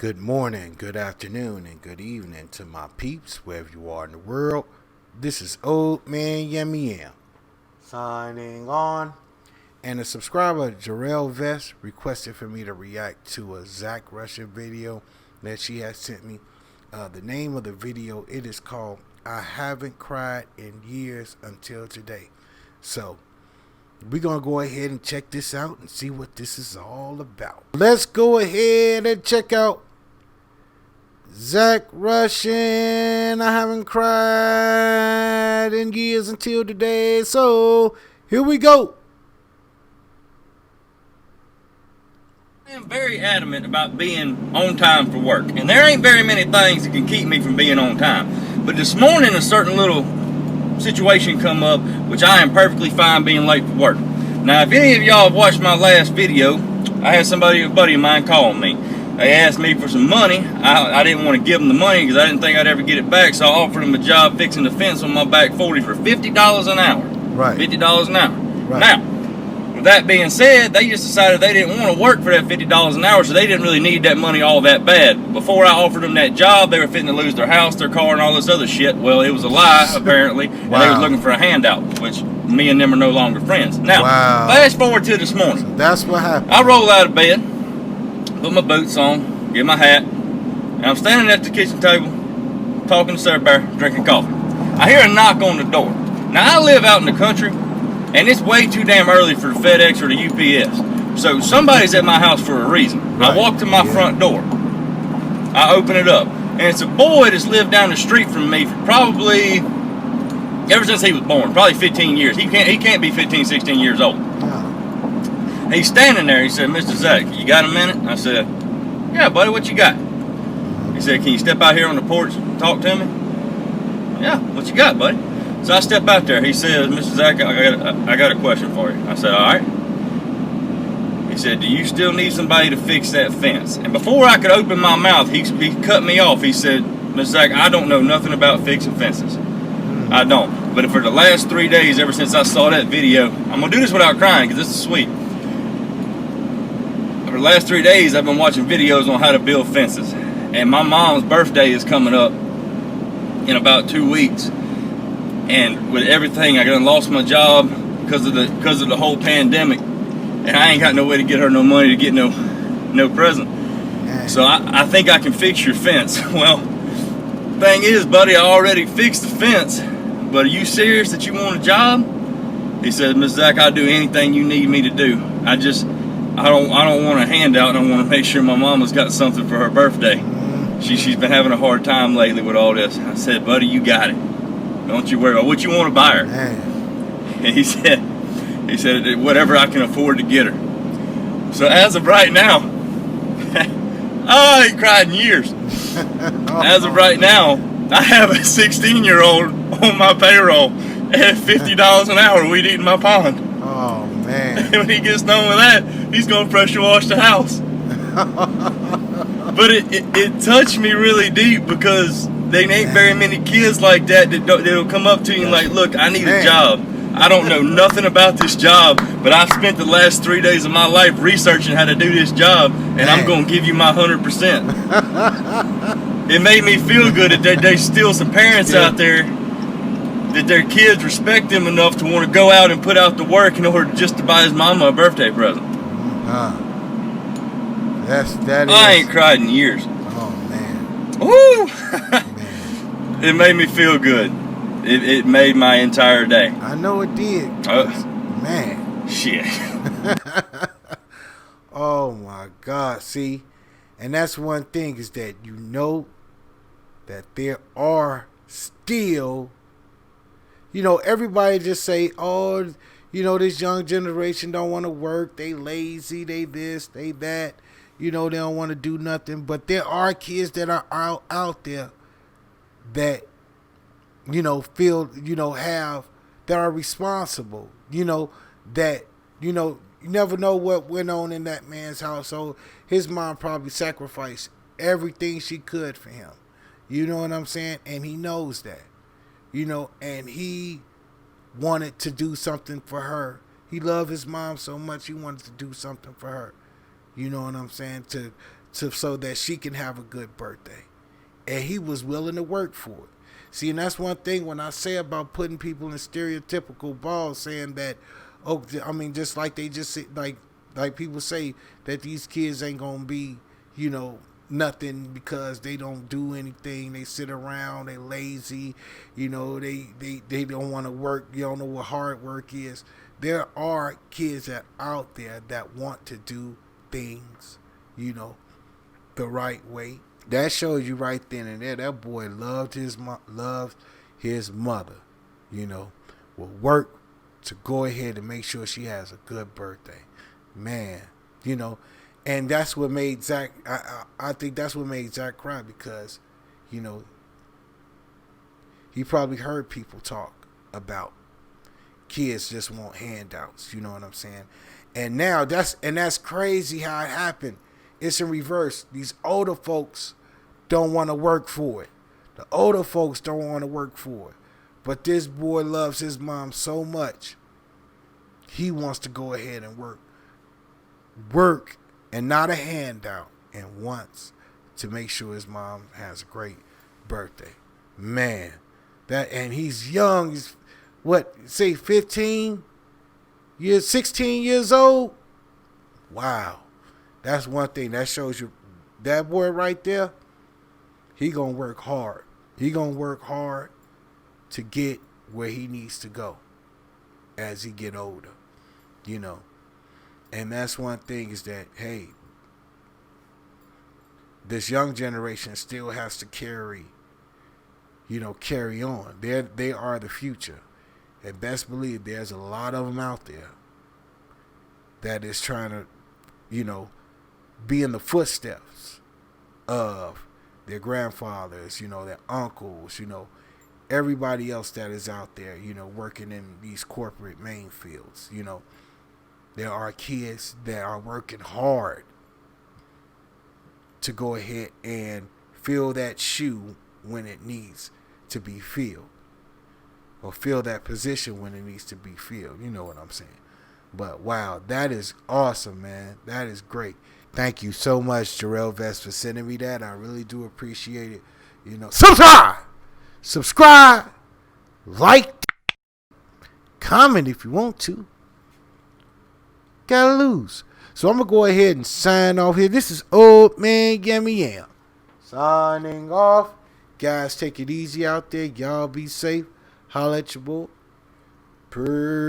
Good morning, good afternoon, and good evening to my peeps, wherever you are in the world. This is Old Man Yummy Yam signing on. And a subscriber, Jarrell Vest, requested for me to react to a Zach Russian video that she had sent me. The name of the video, it is called I Haven't Cried in Years Until Today. So, we're going to go ahead and check this out and see what this is all about. Let's go ahead and check out Zach Russian. I haven't cried in years until today. So, here we go. I'm very adamant about being on time for work, and there ain't very many things that can keep me from being on time. But this morning, a certain little situation come up, which I am perfectly fine being late for work. Now, if any of y'all have watched my last video, I had a buddy of mine calling me. They asked me for some money. I didn't want to give them the money because I didn't think I'd ever get it back, so I offered them a job fixing the fence on my back 40 for $50 an hour. Right. $50 an hour. Right. Now, with that being said, they just decided they didn't want to work for that $50 an hour, so they didn't really need that money all that bad. Before I offered them that job, they were fitting to lose their house, their car, and all this other shit. Well, it was a lie, apparently, and they was looking for a handout, which me and them are no longer friends. Now, fast forward to this morning. So that's what happened. I roll out of bed, put my boots on, get my hat, and I'm standing at the kitchen table, talking to Sarah Bear, drinking coffee. I hear a knock on the door. Now, I live out in the country, and it's way too damn early for the FedEx or the UPS. So somebody's at my house for a reason. Right. I walk to my front door. I open it up. And it's a boy that's lived down the street from me for probably, ever since he was born, probably 15 years. He can't be 15, 16 years old. Yeah. He's standing there. He said, "Mr. Zach, you got a minute?" I said, "Yeah, buddy, what you got?" He said, "Can you step out here on the porch and talk to me?" "Yeah, what you got, buddy?" So I step out there. He says, "Mr. Zach, I got a question for you." I said, "All right." He said, "Do you still need somebody to fix that fence?" And before I could open my mouth, he cut me off. He said, "Mr. Zach, I don't know nothing about fixing fences. I don't. But for the last 3 days, ever since I saw that video," I'm going to do this without crying because this is sweet. For the last 3 days, I've been watching videos on how to build fences. And my mom's birthday is coming up in about 2 weeks. And with everything, I done lost my job because of the whole pandemic, and I ain't got no way to get her no money to get no present. So I think I can fix your fence. Well, thing is, buddy, I already fixed the fence. But are you serious that you want a job? He said, "Miss Zach, I'll do anything you need me to do. I don't want a handout. I want to make sure my mama's got something for her birthday. She's been having a hard time lately with all this." I said, "Buddy, you got it. Don't you worry about what you want to buy her." And he said, "Whatever I can afford to get her." So as of right now, I ain't cried in years. As of right now, I have a 16-year-old on my payroll at $50 an hour weed eating my pond. Oh, man. And when he gets done with that, he's going to pressure wash the house. But it touched me really deep because there ain't very many kids like that'll come up to you and like, "Look, I need a job. I don't know nothing about this job, but I've spent the last 3 days of my life researching how to do this job, and I'm going to give you my 100%. It made me feel good that there's still some parents out there that their kids respect them enough to want to go out and put out the work in order just to buy his mama a birthday present. That is. I ain't cried in years. Oh, man. Woo! Man. It made me feel good. It made my entire day. I know it did. Man. Shit. Oh, my God. See, and that's one thing is that you know that there are still, everybody just say, "Oh, this young generation don't want to work. They lazy. They this, they that. They don't want to do nothing." But there are kids that are out there that, feel, that are responsible, that, you never know what went on in that man's household. His mom probably sacrificed everything she could for him. You know what I'm saying? And he knows that, and he wanted to do something for her. He loved his mom so much he wanted to do something for her. You know what I'm saying? so that she can have a good birthday. And he was willing to work for it. See, and that's one thing when I say about putting people in stereotypical balls, saying that, oh, I mean, just like they just like people say that these kids ain't gonna be, nothing because they don't do anything. They sit around. They lazy. They don't want to work. You don't know what hard work is. There are kids that out there that want to do things, the right way. That shows you right then and there. That boy loved his mother. Will work to go ahead and make sure she has a good birthday, man. And that's what made Zach. I think that's what made Zach cry because, he probably heard people talk about kids just want handouts. You know what I'm saying? And now that's crazy how it happened. It's in reverse. These older folks don't want to work for it. The older folks don't want to work for it. But this boy loves his mom so much, he wants to go ahead and work and not a handout, and wants to make sure his mom has a great birthday. Man, and he's young. He's 15 years, 16 years old. Wow. That's one thing that shows you that boy right there, he gonna work hard. He gonna work hard to get where he needs to go as he get older, And that's one thing is that, hey, this young generation still has to carry on. They are the future. And best believe there's a lot of them out there that is trying to, be in the footsteps of their grandfathers, their uncles, everybody else that is out there, working in these corporate main fields, There are kids that are working hard to go ahead and fill that shoe when it needs to be filled. Or fill that position when it needs to be filled. You know what I'm saying? But wow, that is awesome, man. That is great. Thank you so much, Jarrell Vest, for sending me that. I really do appreciate it. Subscribe, like, comment if you want to. Gotta lose. So I'm gonna go ahead and sign off here. This is Old Man Yummy Yam signing off. Guys, take it easy out there. Y'all be safe. Holla at your boy. Peace.